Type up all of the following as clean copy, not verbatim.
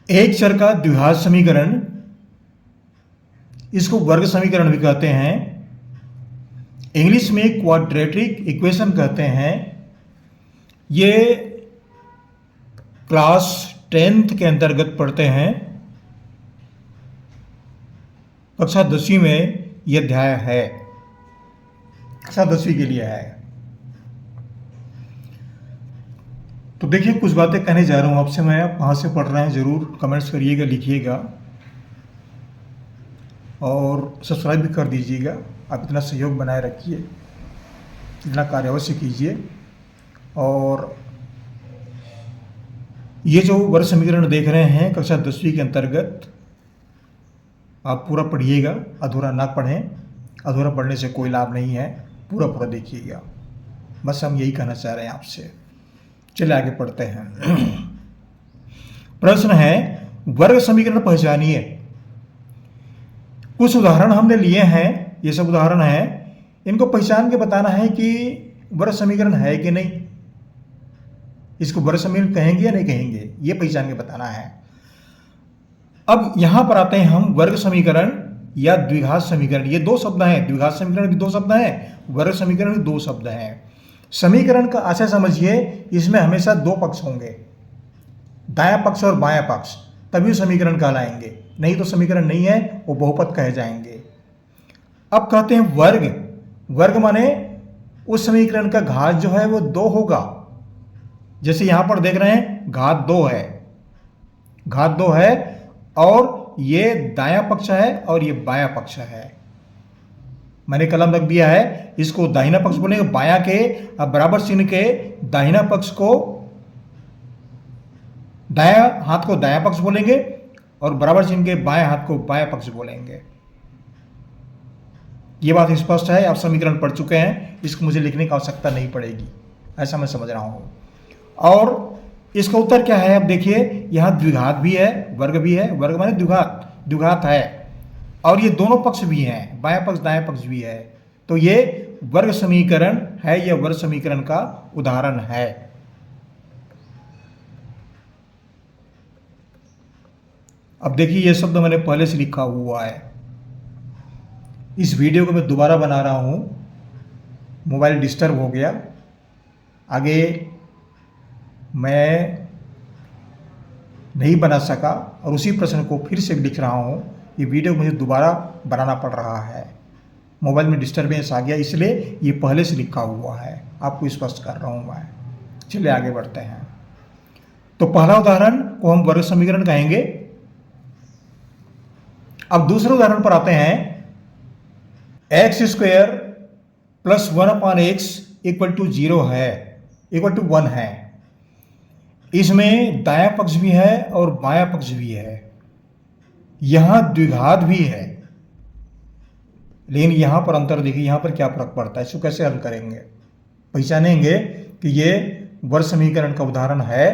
एक चर का द्विघात समीकरण, इसको वर्ग समीकरण भी कहते हैं, इंग्लिश में क्वाड्रेटिक इक्वेशन कहते हैं। ये क्लास 10th के अंतर्गत पढ़ते हैं। कक्षा 10वीं में यह अध्याय है, कक्षा 10वीं के लिए है। तो देखिए, कुछ बातें कहने जा रहा हूं आपसे मैं। आप कहाँ से पढ़ रहे हैं ज़रूर कमेंट्स करिएगा, लिखिएगा और सब्सक्राइब भी कर दीजिएगा। आप इतना सहयोग बनाए रखिए, इतना कार्य अवश्य कीजिए। और ये जो वर्ग समीकरण देख रहे हैं कक्षा 10वीं के अंतर्गत, आप पूरा पढ़िएगा, अधूरा ना पढ़ें। अधूरा पढ़ने से कोई लाभ नहीं है, पूरा पूरा देखिएगा। बस हम यही कहना चाह रहे हैं आपसे। चलिए आगे पढ़ते हैं। प्रश्न है, वर्ग समीकरण पहचानिए। कुछ उदाहरण हमने लिए हैं, ये सब उदाहरण हैं। इनको पहचान के बताना है कि वर्ग समीकरण है कि नहीं, इसको वर्ग समीकरण कहेंगे या नहीं कहेंगे, ये पहचान के बताना है। अब यहां पर आते हैं हम, वर्ग समीकरण या द्विघात समीकरण, ये दो शब्द हैं। द्विघात समीकरण भी दो शब्द हैं, वर्ग समीकरण भी दो शब्द हैं। समीकरण का आशय समझिए, इसमें हमेशा दो पक्ष होंगे, दायां पक्ष और बायां पक्ष, तभी समीकरण कहलाएंगे। नहीं तो समीकरण नहीं है, वो बहुपद कहे जाएंगे। अब कहते हैं वर्ग। वर्ग माने उस समीकरण का घात जो है वो 2 होगा। जैसे यहां पर देख रहे हैं घात 2 है, घात 2 है, और ये दायां पक्ष है और ये बायां पक्ष है। मैंने कलम रख दिया है, इसको दाहिना पक्ष बोलेंगे, बायां के बराबर चिन्ह के दाहिना पक्ष को, दायां हाथ को दायां पक्ष बोलेंगे और बराबर चिन्ह के बायां हाथ को बायां पक्ष बोलेंगे। ये बात स्पष्ट है, आप समीकरण पढ़ चुके हैं, इसको मुझे लिखने की आवश्यकता नहीं पड़ेगी, ऐसा मैं समझ रहा हूं। और इसका उत्तर क्या है, अब देखिए, यहां द्विघात भी है, वर्ग भी है। वर्ग माने द्विघात, द्विघात है, और ये दोनों पक्ष भी हैं, बायां पक्ष दायां पक्ष भी है। तो ये वर्ग समीकरण है, यह वर्ग समीकरण का उदाहरण है। अब देखिए, ये शब्द मैंने पहले से लिखा हुआ है। इस वीडियो को मैं दोबारा बना रहा हूं, मोबाइल डिस्टर्ब हो गया, आगे मैं नहीं बना सका और उसी प्रश्न को फिर से लिख रहा हूं। ये वीडियो मुझे दोबारा बनाना पड़ रहा है, मोबाइल में डिस्टर्बेंस आ गया, इसलिए ये पहले से लिखा हुआ है, आपको स्पष्ट कर रहा हूं मैं। चलिए आगे बढ़ते हैं। तो पहला उदाहरण को हम वर्ग समीकरण कहेंगे। अब दूसरे उदाहरण पर आते हैं। x² + 1/x = 0 है, = 1 है। इसमें दायां पक्ष भी है और बायां पक्ष भी है, यहां द्विघात भी है। लेकिन यहां पर अंतर देखिए, यहां पर क्या फर्क पड़ता है, इसको कैसे हल करेंगे, पहचानेंगे कि ये वर्ग समीकरण का उदाहरण है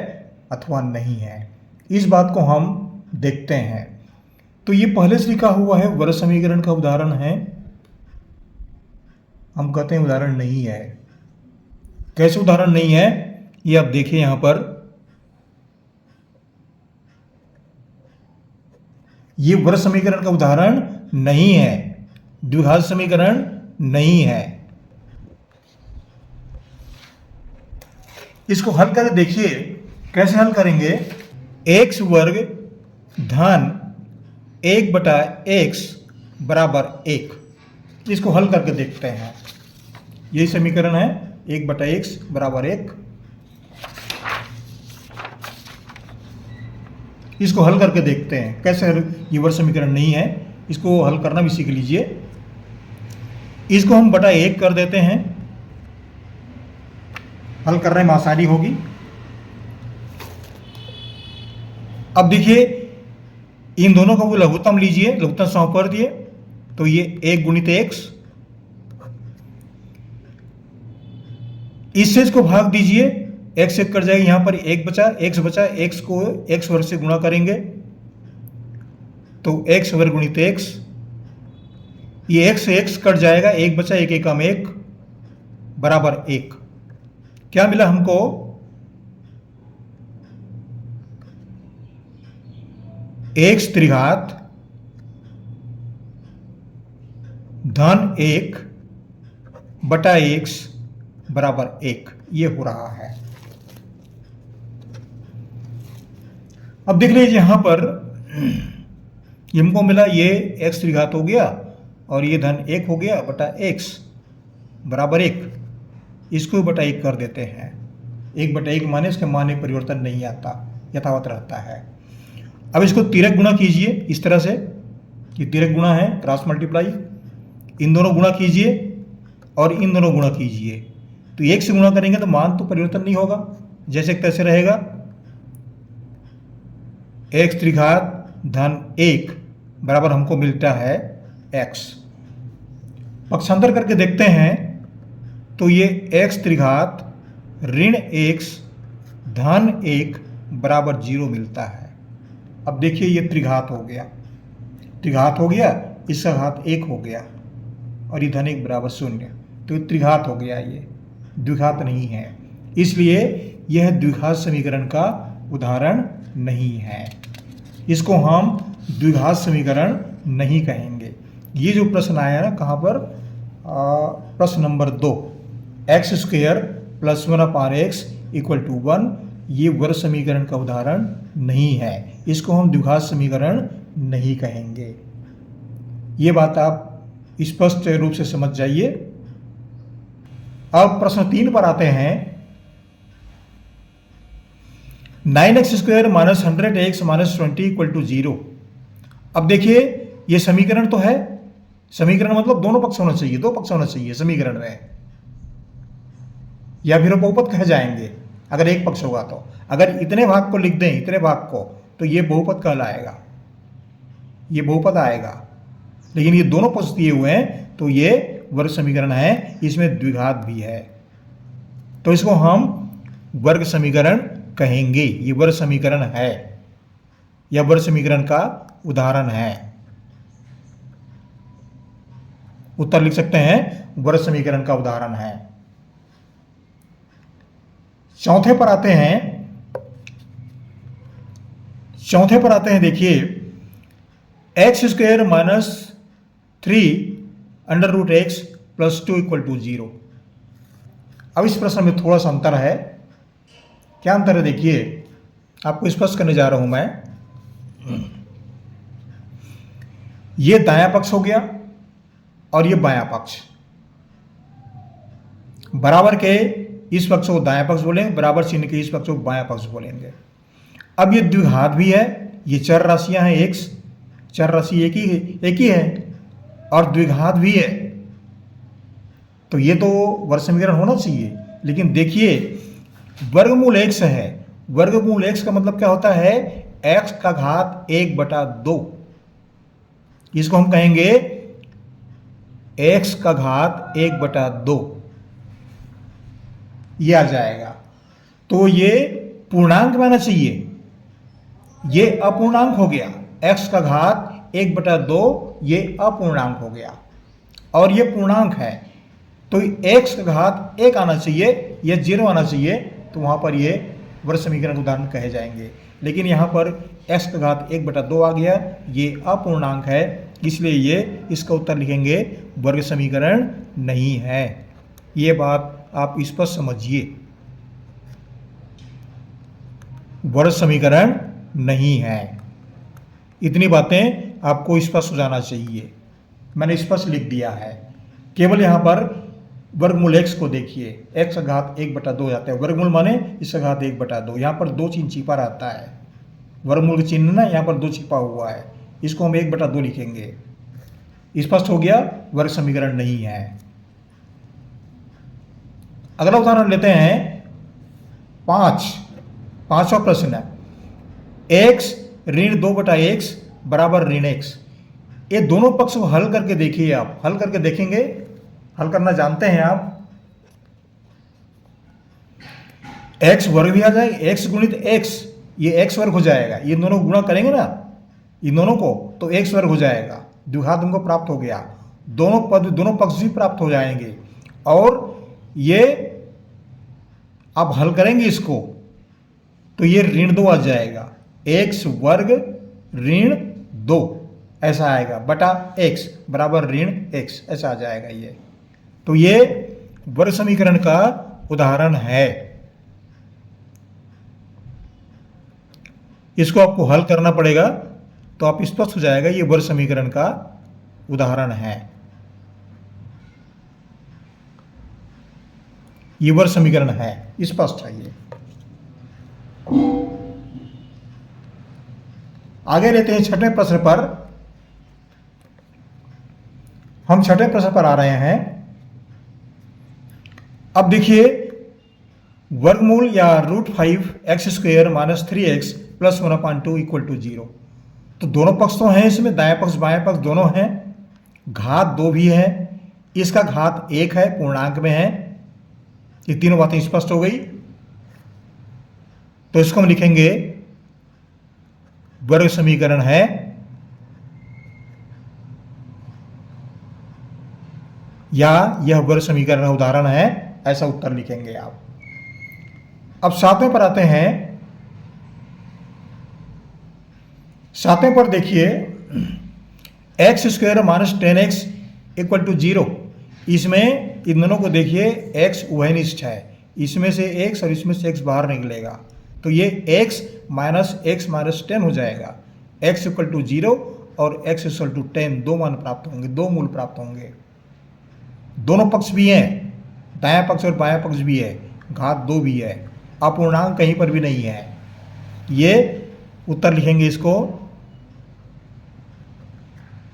अथवा नहीं है। इस बात को हम देखते हैं। तो ये पहले से लिखा हुआ है, वर्ग समीकरण का उदाहरण है, हम कहते हैं उदाहरण नहीं है। कैसे उदाहरण नहीं है, ये आप देखिए, यहां पर ये वर्ग समीकरण का उदाहरण नहीं है, द्विघात समीकरण नहीं है। इसको हल करके देखिए, कैसे हल करेंगे। x वर्ग धन 1/x = 1, इसको हल करके देखते हैं। यही समीकरण है, 1/x = 1। इसको हल करके देखते हैं कैसे। ये वर्ग समीकरण नहीं है, इसको हल करना भी सीख लीजिए। इसको हम बटा 1 कर देते हैं, हल करने में आसानी होगी। अब देखिए, इन दोनों का वो लघुत्तम लीजिए, लघुत्तम सम कर दिए, तो ये 1 × x, इससे इसको भाग दीजिए, x एक कट जाएगा, यहां पर 1 बचा, x बचा, x को x वर्ग से गुणा करेंगे तो x वर्ग × x, ये x से x कट जाएगा, 1 बचा, 1 एकम 1 बराबर 1। क्या मिला हमको, एक्स त्रिघात धन 1 बटा एक्स बराबर 1, ये हो रहा है। अब देख लीजिए यहां पर हमको मिला ये एक्स त्रिघात हो गया और ये धन 1 हो गया बटा एक्स बराबर 1, इसको बटा 1 कर देते हैं। 1 बटा 1 माने इसके मान में परिवर्तन नहीं आता, यथावत रहता है। अब इसको तिरक गुणा कीजिए इस तरह से, ये तिरक गुणा है, क्रॉस मल्टीप्लाई, इन दोनों गुणा कीजिए और इन दोनों गुणा कीजिए, तो 1 से गुणा करेंगे तो मान तो परिवर्तन नहीं होगा, जैसे तैसे रहेगा। एक्स त्रिघात धन 1 बराबर हमको मिलता है x। पक्षांतर करके देखते हैं तो ये x त्रिघात ऋण x धन 1 बराबर 0 मिलता है। अब देखिए ये त्रिघात हो गया, त्रिघात हो गया, इसका घात 1 हो गया और ये धन 1 बराबर 0, तो ये त्रिघात हो गया, ये द्विघात नहीं है, इसलिए यह द्विघात समीकरण का उदाहरण नहीं है, इसको हम द्विघात समीकरण नहीं कहेंगे। ये जो प्रश्न आया ना कहाँ पर, प्रश्न number 2, x square plus 1/x = 1, ये वर्ग समीकरण का उदाहरण नहीं है, इसको हम द्विघात समीकरण नहीं कहेंगे। ये बात आप स्पष्ट रूप से समझ जाइए। अब प्रश्न 3 पर आते हैं। 9x² - 100x - 20 = 0। अब देखिए ये समीकरण तो है, समीकरण मतलब दोनों पक्ष होना चाहिए, दो पक्ष होना चाहिए समीकरण में, या फिर बहुपद कह जाएंगे अगर एक पक्ष होगा तो। अगर इतने भाग को लिख दें, इतने भाग को, तो ये बहुपद कहलाएगा, ये बहुपद आएगा। लेकिन ये दोनों पक्ष दिए हुए हैं तो ये वर्ग समीकरण है, इसमें द्विघात भी है, तो इसको हम वर्ग समीकरण कहेंगे। ये वर्ग समीकरण है, यह वर्ग समीकरण का उदाहरण है। उत्तर लिख सकते हैं, वर्ग समीकरण का उदाहरण है। चौथे पर आते हैं। चौथे पर आते हैं, देखिए x² - 3√x + 2 = 0। अब इस प्रश्न में थोड़ा सा अंतर है। क्या अंतर है देखिए, आपको स्पष्ट करने जा रहा हूं मैं। ये दायां पक्ष हो गया और ये बायां पक्ष, बराबर के इस पक्ष को दायां पक्ष बोलेंगे, बराबर चिन्ह के इस पक्ष को बायां पक्ष बोलेंगे। अब ये द्विघात भी है, ये चर राशियां हैं, x चर राशि एक ही है और द्विघात भी है, तो ये तो वर्ग समीकरण होना चाहिए। लेकिन देखिए वर्गमूल x है, वर्गमूल x का मतलब क्या होता है, x का घात 1/2, इसको हम कहेंगे x का घात 1/2, ये आ जाएगा। तो ये पूर्णांक में आना चाहिए, ये अपूर्णांक हो गया, x का घात 1/2 ये अपूर्णांक हो गया और ये पूर्णांक है, तो x का घात 1 आना चाहिए, यह 0 आना चाहिए, तो वहां पर ये वर्ग समीकरण उदाहरण कहे जाएंगे। लेकिन यहाँ पर x का घात 1/2 आ गया, ये अपूर्णांक है, इसलिए ये इसका उत्तर लिखेंगे वर्ग समीकरण नहीं है। ये बात आप स्पष्ट समझिए, वर्ग समीकरण नहीं है। इतनी बातें आपको स्पष्ट हो जाना चाहिए, मैंने स्पष्ट लिख दिया है। केवल यहाँ पर वर्गमूल x को देखिए, x का घात 1/2 जाता है, वर्गमूल माने इसका घात 1/2, यहाँ पर 2 चिन्ह छिपा रहता है, वर्गमूल का चिन्ह ना यहाँ पर 2 छिपा हुआ है, इसको हम 1/2 लिखेंगे। स्पष्ट हो गया, वर्ग समीकरण नहीं है। अगला उदाहरण लेते हैं, 5वां प्रश्न है, x ऋण 2/x बराबर ऋण x। ये दोनों पक्ष को हल करके देखिए, आप हल करके देखेंगे, हल करना जानते हैं आप। x वर्ग भी आ जाएगा, x गुणित x, ये x वर्ग हो जाएगा, ये दोनों गुणा करेंगे ना इन दोनों को, तो x वर्ग हो जाएगा, द्विघात हमको प्राप्त हो गया, दोनों पक्ष भी प्राप्त हो जाएंगे। और ये आप हल करेंगे इसको, तो ये ऋण 2 आ जाएगा, x वर्ग ऋण 2 ऐसा आएगा, बटा x बराबर ऋण x ऐसा आ जाएगा ये। तो ये वर्ग समीकरण का उदाहरण है। इसको आपको हल करना पड़ेगा तो आप स्पष्ट हो जाएगा ये वर्ग समीकरण का उदाहरण है। ये वर्ग समीकरण है, स्पष्ट है ये। आगे रहते हैं छठवें प्रश्न पर। हम छठवें प्रश्न पर आ रहे हैं। अब देखिए, वर्गमूल या √5x² - 3x + 1/2 = 0। तो दोनों पक्ष तो हैं इसमें, दाएं पक्ष बाएं पक्ष दोनों हैं, घात 2 भी है, इसका घात 1 है, पूर्णांक में है। ये तीनों बातें स्पष्ट हो गई। तो इसको हम लिखेंगे वर्ग समीकरण है या यह वर्ग समीकरण का उदाहरण है, ऐसा उत्तर लिखेंगे आप। अब सातवें पर आते हैं। सातवें पर देखिए, x² - 10x = 0। इसमें इन दोनों को देखिए, x उभयनिष्ठ है, इसमें से x और इसमें से x बाहर निकलेगा, तो ये x - x - 10 हो जाएगा। x = 0 और x = 10 दो मान प्राप्त होंगे, दो मूल प्राप्त होंगे। दोनों पक्ष भी हैं, दायां पक्ष और बायां पक्ष भी है, घात 2 भी है, अपूर्णांक कहीं पर भी नहीं है। ये उत्तर लिखेंगे, इसको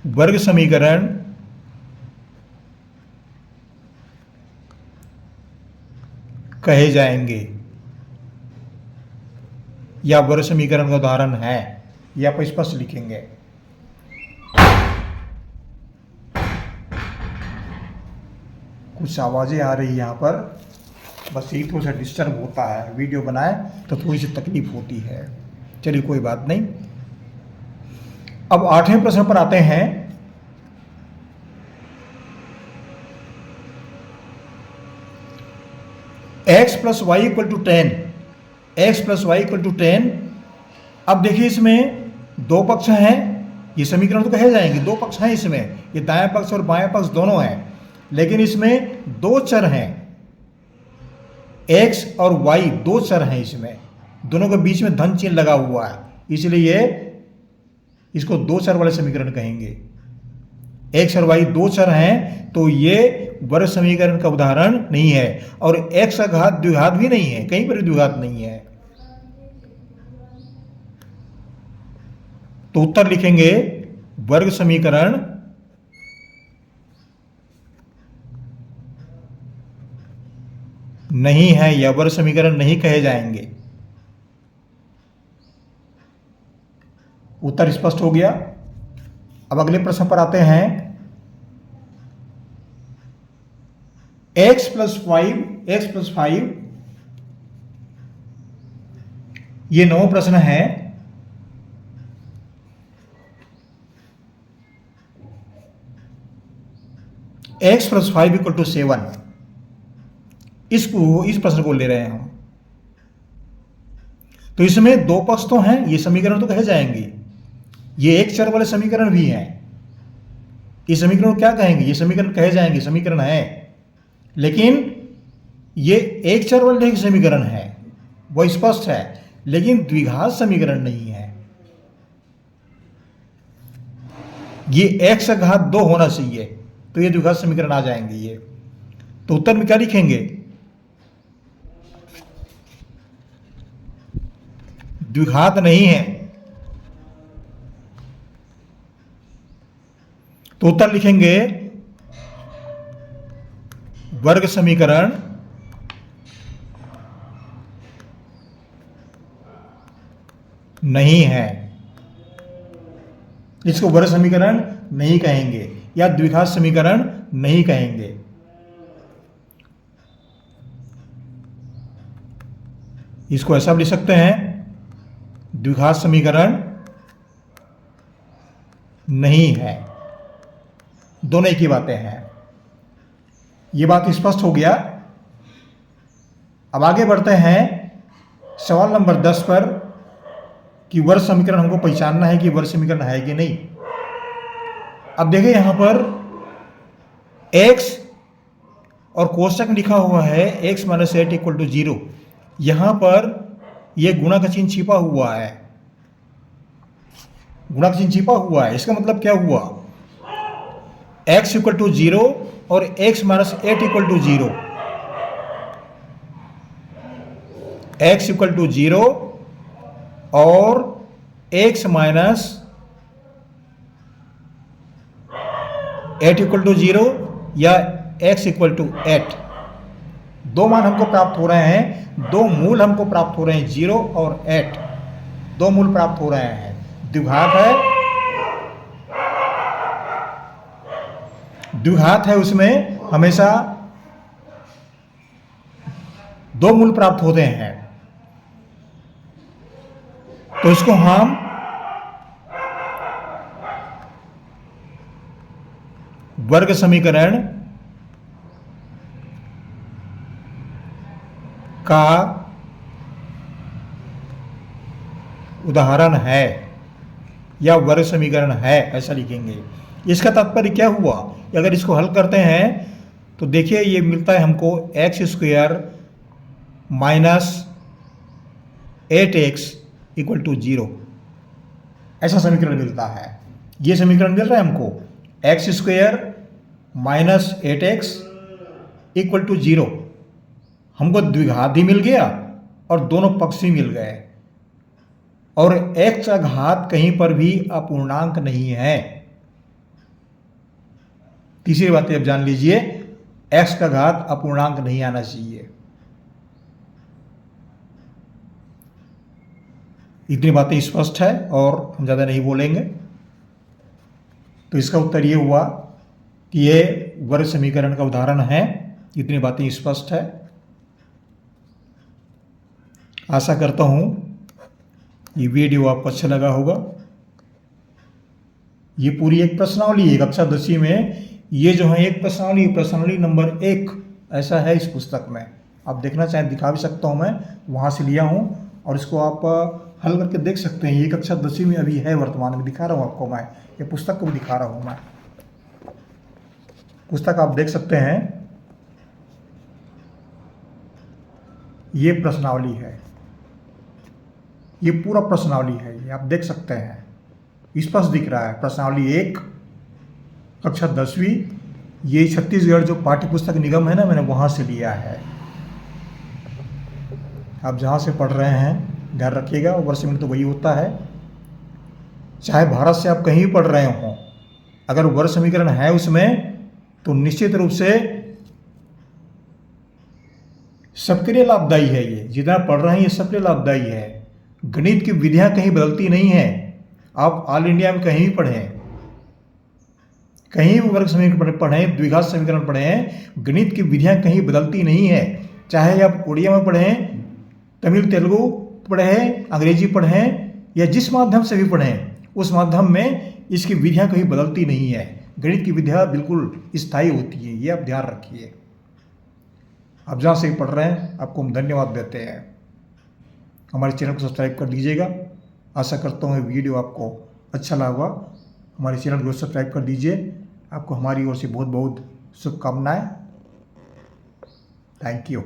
वर्ग समीकरण कहे जाएंगे या वर्ग समीकरण का उदाहरण है, ये आप स्पष्ट लिखेंगे। कुछ आवाजें आ रही है यहाँ पर, बस यही थोड़ा सा डिस्टर्ब होता है, वीडियो बनाए तो थोड़ी सी तकलीफ होती है। चलिए कोई बात नहीं। अब आठवें प्रश्न पर आते हैं। x + y = 10, x + y = 10। अब देखिए, इसमें दो पक्ष हैं, ये समीकरण तो कहे जाएंगे, दो पक्ष हैं इसमें, ये दायां पक्ष और बायां पक्ष दोनों हैं, लेकिन इसमें दो चर हैं, x और y दो चर हैं इसमें, दोनों के बीच में धन चिन्ह लगा हुआ है, इसलिए इसको दो चर वाले समीकरण कहेंगे। x और y दो चर हैं, तो ये वर्ग समीकरण का उदाहरण नहीं है, और x का घात द्विघात भी नहीं है, कहीं पर द्विघात नहीं है। तो उत्तर लिखेंगे वर्ग समीकरण नहीं है या वर्ग समीकरण नहीं कहे जाएंगे। उत्तर स्पष्ट हो गया। अब अगले प्रश्न पर आते हैं। x + 5 ये 9वां प्रश्न है। x + 5 = 7, इस प्रश्न को ले रहे हैं हम। तो इसमें दो पक्ष तो हैं, ये समीकरण तो कहे जाएंगे, ये एक चर वाले समीकरण भी हैं। इस समीकरण को क्या कहेंगे? ये समीकरण कहे जाएंगे, समीकरण है, लेकिन ये एक चर वाले समीकरण है, वो स्पष्ट है, लेकिन द्विघात समीकरण नहीं है। ये x का घात 2 होना चाहिए, तो ये द्विघात समीकरण आ जाएंगे ये। तो उत्तर में क्या लिखेंगे? द्विघात नहीं है, तो उत्तर लिखेंगे वर्ग समीकरण नहीं है। इसको वर्ग समीकरण नहीं कहेंगे या द्विघात समीकरण नहीं कहेंगे। इसको ऐसा भी लिख सकते हैं, द्विघात समीकरण नहीं है। दोनों एक ही बातें हैं। ये बात स्पष्ट हो गया। अब आगे बढ़ते हैं सवाल नंबर 10 पर। कि वर्ग समीकरण हमको पहचानना है कि वर्ग समीकरण है कि नहीं। अब देखिए यहाँ पर x और कोष्टक में लिखा हुआ है x माइनस 8 इक्वल टू 0। यहाँ पर यह गुणा का चिन्ह छिपा हुआ है, गुणा का चिन्ह छिपा हुआ है। इसका मतलब क्या हुआ, x इक्वल टू 0 और x minus 8 equal to 0, x equal to 0 और x माइनस 8 इक्वल टू 0 या x इक्वल टू 8, दो मान हमको प्राप्त हो रहे हैं, दो मूल हमको प्राप्त हो रहे हैं, 0 और 8, दो मूल प्राप्त हो रहे हैं। द्विघात है, द्विघात है, उसमें हमेशा दो मूल प्राप्त होते हैं। तो इसको हम वर्ग समीकरण का उदाहरण है या वर्ग समीकरण है, ऐसा लिखेंगे। इसका तात्पर्य क्या हुआ, अगर इसको हल करते हैं तो देखिए ये मिलता है हमको x square minus 8x equal to 0, ऐसा समीकरण मिलता है। ये समीकरण मिल रहा है हमको, x square minus 8x equal to 0। हमको द्विघात भी मिल गया और दोनों पक्ष भी मिल गए, और x का घात कहीं पर भी अपूर्णांक नहीं है। तीसरी बात आप जान लीजिए, x का घात अपूर्णांक नहीं आना चाहिए। इतनी बातें स्पष्ट है और हम ज़्यादा नहीं बोलेंगे। तो इसका उत्तर ये हुआ कि ये वर्ग समीकरण का उदाहरण है। इतनी बातें स्पष्ट है। आशा करता हूँ ये वीडियो आपको अच्छा लगा होगा। ये पूरी एक प्रश्नावली है, कक्षा 10वीं में ये जो है एक प्रश्नावली, प्रश्नावली नंबर 1 ऐसा है इस पुस्तक में। आप देखना चाहें दिखा भी सकता हूँ, मैं वहाँ से लिया हूँ और इसको आप हल करके देख सकते हैं। ये कक्षा 10वीं में अभी है, वर्तमान में दिखा रहा हूँ आपको मैं, ये पुस्तक को भी दिखा रहा हूँ मैं। पुस्तक आप देख सकते हैं, ये प्रश्नावली है, ये पूरा प्रश्नावली है, ये आप देख सकते हैं, स्पष्ट दिख रहा है। प्रश्नावली 1 कक्षा 10वीं, ये छत्तीसगढ़ जो पाठ्य पुस्तक निगम है ना, मैंने वहाँ से लिया है। आप जहाँ से पढ़ रहे हैं ध्यान रखिएगा, वर्ग समीकरण तो वही होता है, चाहे भारत से आप कहीं भी पढ़ रहे हों। अगर वर्ग समीकरण है उसमें तो निश्चित रूप से सबके लिए लाभदायी है। ये जितना पढ़ रहे हैं ये सबके लिए लाभदायी है। गणित की विधियां कहीं बदलती नहीं है। आप ऑल इंडिया में कहीं भी पढ़ें, कहीं भी वर्ग समीकरण पढ़ें, द्विघात समीकरण पढ़ें, गणित की विधियां कहीं बदलती नहीं है। चाहे आप उड़िया में पढ़ें, तमिल तेलुगु पढ़ें, अंग्रेजी पढ़ें या जिस माध्यम से भी पढ़ें, उस माध्यम में इसकी विधियां कहीं बदलती नहीं है। गणित की विधियां बिल्कुल स्थायी होती है, ये आप ध्यान रखिए। आप जहाँ से पढ़ रहे हैं आपको हम धन्यवाद देते हैं। हमारे चैनल को सब्सक्राइब कर लीजिएगा। आशा करता हूँ वीडियो आपको अच्छा लगा। हमारे चैनल को सब्सक्राइब कर दीजिए। आपको हमारी ओर से बहुत बहुत शुभकामनाएं। Thank you.